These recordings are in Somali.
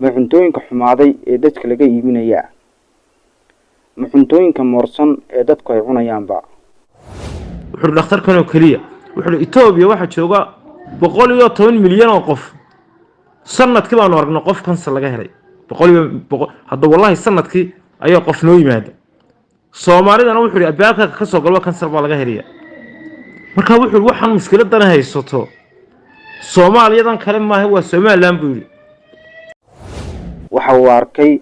ma cuntooyinka xumaaday ee dadka laga iibinayaa ma cuntooyinka moorsan ee dadku ay cunayaanba wuxuu dhakhtarkan oo kaliya wuxuu Itoobiya waxa jooga 110 milyan oo qof sanadkii baan aragnay qof kansar laga helay 100 hadda wallahi sanadkii ayaa qof noo yimaada Soomaalidana wuxuu albaabka ka soo galba kansar baa laga heliya marka wuxuu waxaan mushkiladan haysato Soomaaliyadan kale maaha waa Soomaaliland buu waxa uu arkay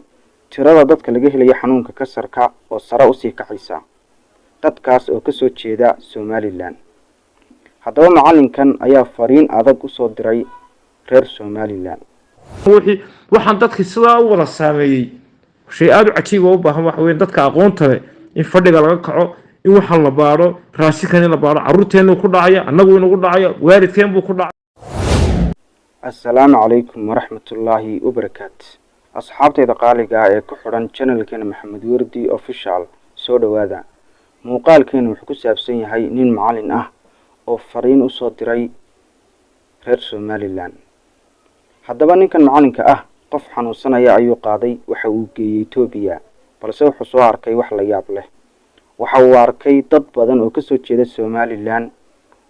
tirada dadka laga helay xanuunka kansarka oo sare u sii kacaysa dadkaas oo ka soo jeeda Soomaaliland haddaba macalinkan ayaa fariin adag u soo diray reer Soomaaliland waxaan dadkii sida u wada saameeyay shay aad u cajiib oo u baahan wax weyn dadka aqoonta leh in fadhiga laga kaco in waxa la baaro raashikan la baaro caruurteenu ku dhacaya annagu inuu ku dhacayo waalidkeen buu ku dhacay assalaamu calaykum waraxmatullaahi wabarakaatu asxaabtayda qaaliga ee ku xiran channelkeena Maxamed Wardi official soo dhawaada muuqaalkeenu wuxuu ku saabsan yahay nin macallin ah oo fariin u soo diray reer Soomaaliland haddaba ninkan macalinka ah qof xanuunsanaya ayuu qaaday waxa uu geeyay Itoobiya balse wuxuu soo arkay wax la yaab leh waxa uu arkay dad badan oo ka soo jeeda Soomaaliland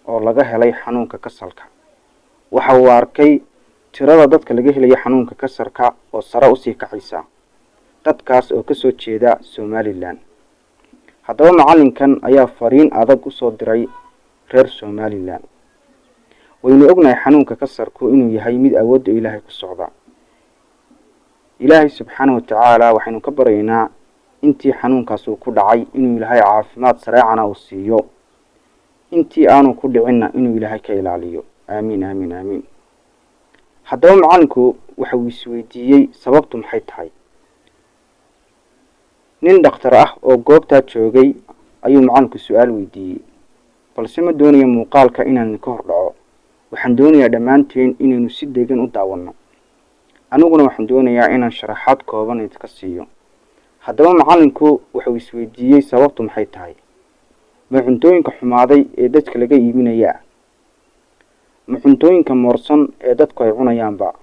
oo laga helay xanuunka kansarka waxa uu arkay tirada dadka laga helay xanuunka kansarka oo sare u sii kacaysa dadkaas oo ka soo jeeda Soomaaliland haddaba macalinkan ayaa fariin adag u soo diray reer Soomaaliland waynu ognahay xanuunka kansarku inuu yahay mid awood Ilaahay ku socda Ilaahay subxaanahu wa ta'ala waxaynu ka baraynaa intii xanuunkaas uu ku dhacay inuu Ilaahay caafimaad sareecana uu siiyo intii aanu ku dhicinna inuu Ilaahay ka ilaaliyo aamin aamin aamin haddaba macalinku waxa uu isweydiiyay sababtu maxay tahay nin dhakhtar ah oo goobta joogay ayuu macalinku su'aal weydiiyay balse ma doonayo muuqaalka inaan ka hor dhaco waxaan doonayaa dhamaanteen inaynu si degan u daawano aniguna waxaan doonayaa inaan sharaxaad kooban idinka siiyo haddaba macalinku waxa uu isweydiiyay sababtu maxay tahay ma cuntooyinka xumaaday ee dadka laga iibinayaa ma cuntooyinka moorsan ee dadku ay cunayaanba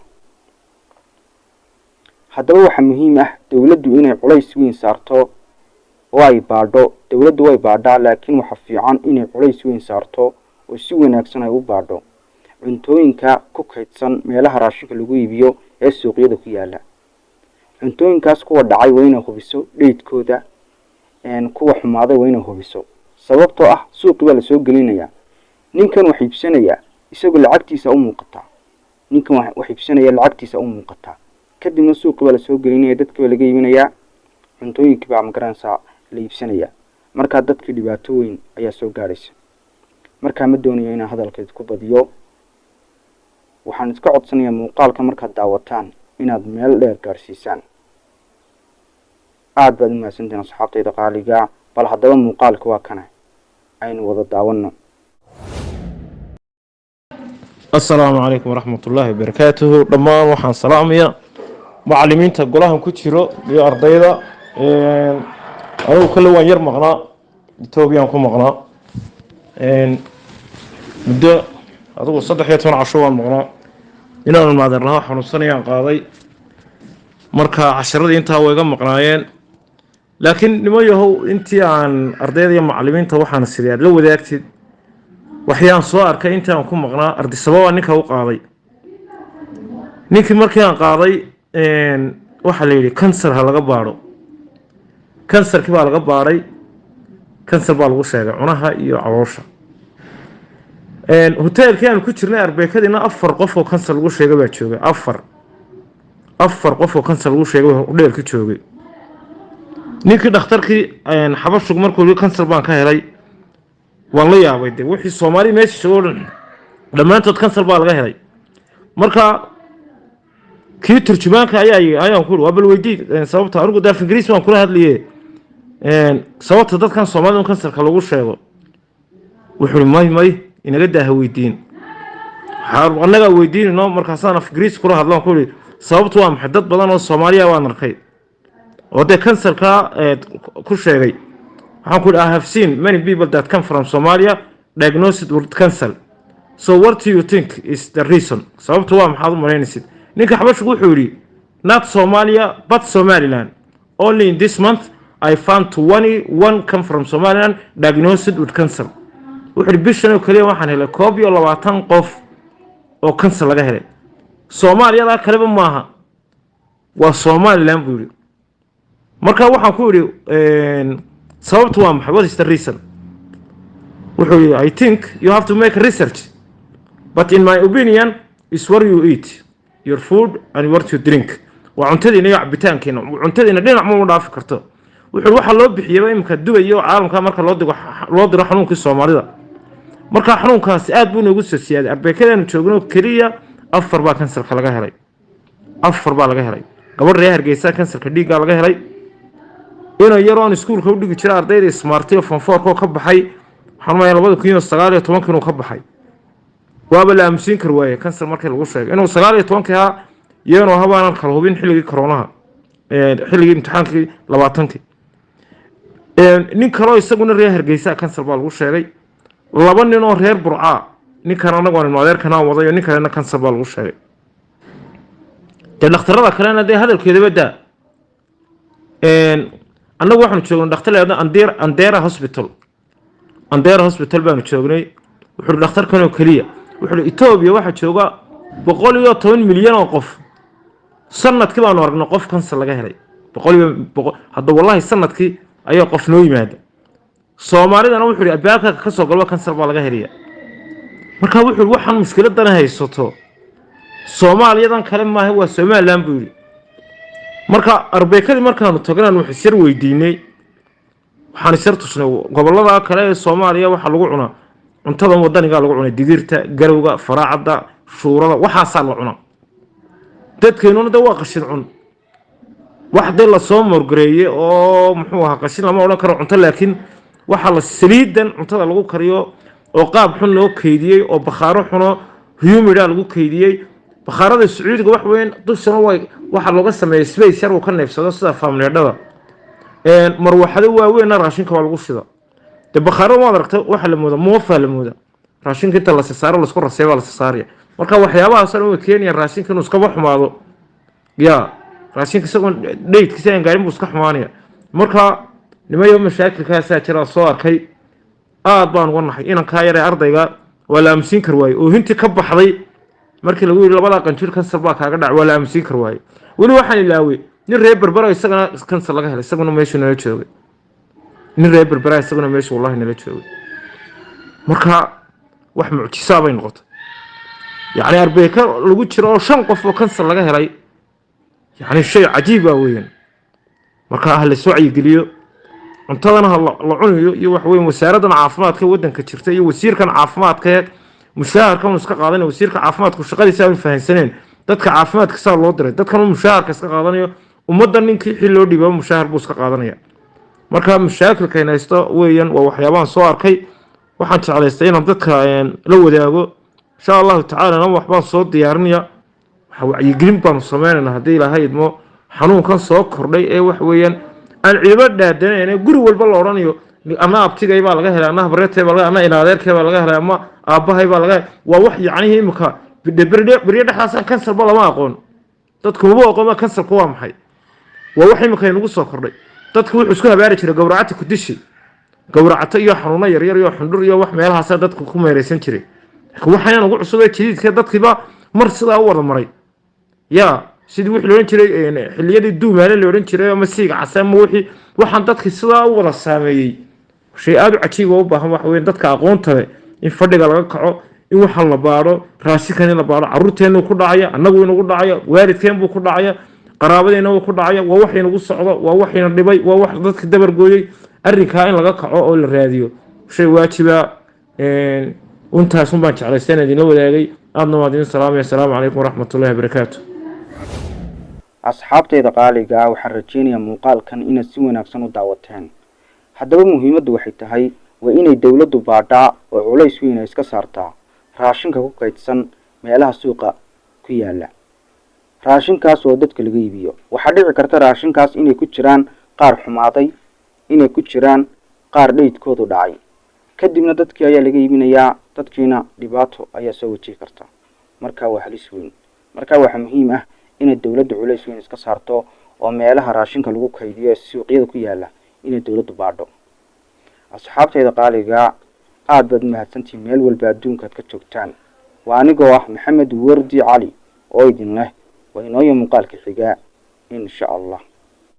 haddaba waxa muhiim ah dawladdu inay culays weyn saarto oo ay baadho dawladdu way baadhaa laakiin waxa fiican inay culays weyn saarto oo si wanaagsan ay u baadho cuntooyinka ku kaydsan meelaha raashinka lagu iibiyo ee suuqyada ku yaala cuntooyinkaas kuwa dhacay wayna hubiso dheedkooda kuwa xumaaday wayna hubiso sababtoo ah suuqi baa la soo gelinaya ninkan wax iibsanaya isagoo lacagtiisa u muuqata ninkan wax iibsanaya lacagtiisa u muuqata kadibna suuqi baa la soo gelinaya dadka baa laga iibinaya cuntooyinkii baa magaranaysa la iibsanaya marka dadkii dhibaato weyn ayaa soo gaaraysa marka ma doonayo inaan hadalkeed ku badiyo waxaan iska codsanayaa muuqaalka markaad daawataan inaad meel dheer gaarsiisaan aad baad u mahadsantihiin asxaabtayda qaaliga bal haddaba muuqaalka waa kana aynu wada daawano assalaamu calaykum waraxmatullaahi wabarakaatuhu dhammaan waxaan salaamayaa macallimiinta golahan ku jiro iyo ardayda anigu kale waan yar maqnaa Itoobiyaan ku maqnaa muddo adigu 13 casho waan maqnaa inaan maadan lahaa xanuunsanayaan qaaday marka casharadii intaa way iga maqnaayeen laakiin nimayahow intii aan ardayda iyo macallimiinta waxaan sidaad la wadaagtid waxyaan soo arkay intii aan ku maqnaa arday sabab ninka u qaaday ninkii markii aan qaaday waxa la yiri kansar ha laga baaro kansarkii baa laga baaray kansar baa lagu sheegay cunaha iyo caloosha hotelkii aan ku jirnay arbeekadina 4 qof oo kansar lagu sheegay baa joogay 4 qof oo kansar lagu sheegay oo dheer ka joogay ninkii dhakhtarkii xabashug markuu kansar baan ka helay waan la yaabay wixii Soomaali meesha joogo dhamaantood kansar baa laga helay marka kii turjumaanka ayaan ku waa bal weydii sababta anigu daaf Ingiriis waan kula hadliyay sababta dadkan Soomaalidu kansarka lagu sheego wuxuu may inaga daa weydiin anaga weydiinno markaasaan af Ingiriis kula hadlaan ku sababtu waa maxay dad badan oo Soomaaliya waan arkay oo de kansarka ku sheegay waxaan ku I have seen many people that come from Somalia diagnosed with cancer so what do you think is the reason sababtu waa maxaad u maleynaysid ninka xabashu wuxuu yiri not Somalia but Somaliland. Only in this month I found 21 come from Somaliland diagnosed with cancer. wuxuu bishan kaliya waxaan helay 21 qof oo cancer laga helay. Soomaaliyada kaleba maaha, waa Somaliland buu yiri. Marka waxaan ku yiri sababtu waa maxay? What is the reason? wuxuu yiri I think you have to make research, but in my opinion is what you eat, your food and what you drink. waa cuntadiina iyo cabitaankiina. cuntadiina dhinac ma dhaafi karto. wuxuu waxa loo bixiyay imka dubayo caalamka marka loo diro xanuunkii Soomaalida. marka xanuunkaasi aad buu nagu soo siyaaday. arbeekadaan joogno kaliya 4 baa kansarka laga helay. 4 baa laga helay. gabadh reer Hargeysa kansarka dhiigga laga helay. inuu yaroon iskuulka u dhigi jiray ardayda smart iyo form 4 ka baxay xanuunaya 2019 inuu ka baxay. waaba la aamusin kar waaye kansar markii lagu sheegay inuu 19 ha iyadoo habaan kala hubin xilligii corona xilligii imtixaankii 20 nin kale isaguna reer Hargeysa kansar baa lagu sheegay. 2 nin oo reer Burca nin kana anagu aan maadeerkana wadayo nin kalena kansar baa lagu sheegay. dhakhtarada kalena de hadalkeeda bada anagu waxaan joognay dhakhtar leeyahay Andera Hospital baanu joognay. wuxuu dhakhtarkan oo kaliya wuxuu Ethiopia waxa jooga 110 milyan oo qof. sanadkii baanu aragnay qof kansar laga helay 100 hadda wallahi sanadkii ayaa qof noo yimaada. Soomaalidana wuxuu albaabka ka soo galba kansar baa laga helaya. marka wuxuu waxaan mushkiladan haysato Soomaaliyadan kale maaha waa Somaliland buu yiri. marka arbeekadii markaanu tagnaan wuxuu sir weydiinay waxaan sir tusnay gobolada kale ee Soomaaliya waxa lagu cunaa cuntada wadaniga lagu cunay digirta garowga faraacada shuurada waxaas la cunaa. dadkeenuna da waa qashin cun wax de la soo morgareeyay oo muxuu ahaa qashin lama oran karo cunto laakiin waxa la saliidan cuntada lagu kariyo oo qaab xun loo keydiyay oo bakhaaro xuno humida lagu keydiyay. bakhaarada Sacuudiga wax weyn dushana waxa looga sameeyay space yar oo ka neefsado sida famneedada marwaxado waaweyn raashinka waa lagu shida. de bakhaaro ma aragtay waxa la moodo moofa la moodo raashinka inta la saaro la isku raseeyo la saariyo. marka waxyaabahaas oo Kenya raashinka inuu iska xumaado ya raashinka isagoo dheydkiisa aan gaarin buu iska xumaanaya. marka nimayo mashaakilkaas jira soo arkay aad baan uga naxay inaan ka yaray ardayga waa la aamusin kar waay oo hinti ka baxday markii lagu yiri labada qanjir kansar baa kaaga dhac waa la aamusin kar waay. wali waxaan ilaaway nin reer Berbera isagana kansar laga helay isaguna meesha nala joogay. nin reer Berbera isaguna meesha wallahi nala joogay. marka wax mucjiso bay noqotay. يعني أربعة لو جت رأوا شن قف وكنسل لقى هلاي يعني شيء عجيب أوين. مركا أهل السوعي يقوليو انتظرنا الله عنه يوحوي مساردنا عافمات كودن كتشرتي وسير كان عافمات كيك مشاهر كانوا سكق قاضين وسير كعافمات كشغال يساوي فهن سنين دتك عافمات كسر الله دري دتك كانوا مشاهر كسكق قاضين ومدة نينك حلو دي بقى مشاهر بوسكق قاضين مركا مشاكل كينا يستا وين وحيوان صار كي وحنت على يستين دتك لو داقو إن شاء الله تعالى نوح بان صوت ديارنيا وعيقلين بان صمينا هدي لهاي دمو حنون كان صوت كردي اي وحويا العباد دادنا يعني قروا والبالله ورانيو أنا أبتغي بقى لغاية أنا بريتي بقى أنا إناديرك بقى لغاية أما أباهي بقى لغاية ووحي يعني مكا بريد حاسا كنسر بقى ما أقول تدكو مبوغ قوما كنسر قوام حي ووحي مكا ينقو صوت كردي تدكو وحسكوها باريك قورعاتي كدشي قورعاتي يو حنونا يرير يو حندور يو وح ميالها سا دادكو كوما يريسان جري waxaan ugu cusubay jididka dadkiiba mar sida u wada maray ya sidii wixii loo jiray xilliyadii duumaale loo oran jiray ama siiga casam wixii waxaan dadkii sida u wada saameeyay shay aad u cajiib oo u baahan wax weyn dadka aqoonta leh in fadhiga laga kaco in waxa la baaro raashinkan la baaro caruurteenu ku dhacaya anagu inagu dhacaya waalidkeen buu ku dhacaya qaraabadeena uu ku dhacaya waa wax inagu socdo waa wax ina dhibay waa wax dadka dabar gooyay arrinka in laga kaco oo la raadiyo shay waajiba وانت سنبان على السنة دي نو داقي أدنا مادين السلام عليكم ورحمة الله وبركاته. أصحابتي دقاليقا وحرجيني موقال كان إنا سويناك سنو دعوتين حدبا مهمة وحيتهاي وإنا الدولة بعدا وعلي سوينا اسكا سارتا راشنكا كوكايتسان ميالها سوقا كيالا راشنكاس وددك لغيبيو وحديع كارتا راشنكاس إنا كتشران قار حماضي إنا كتشران قار ليت كودو داعي kadibna dadkii ayaa laga iibinayaa dadkiina dhibaato ayaa soo wajihi karta marka waa halis weyn marka waxa muhiim ah inay dowladda culays weyn iska saarto oo meelaha raashinka lagu kaydiyo suuqyada ku yaala inay dowladdu baadho. asxaabtayda qaaliga aad baad mahadsantihiin meel walba adduunka aad ka joogtaan. waa anigoo ah maxamed wardi cali oo idin leh waa inooyo muuqaalka xiga insha allah.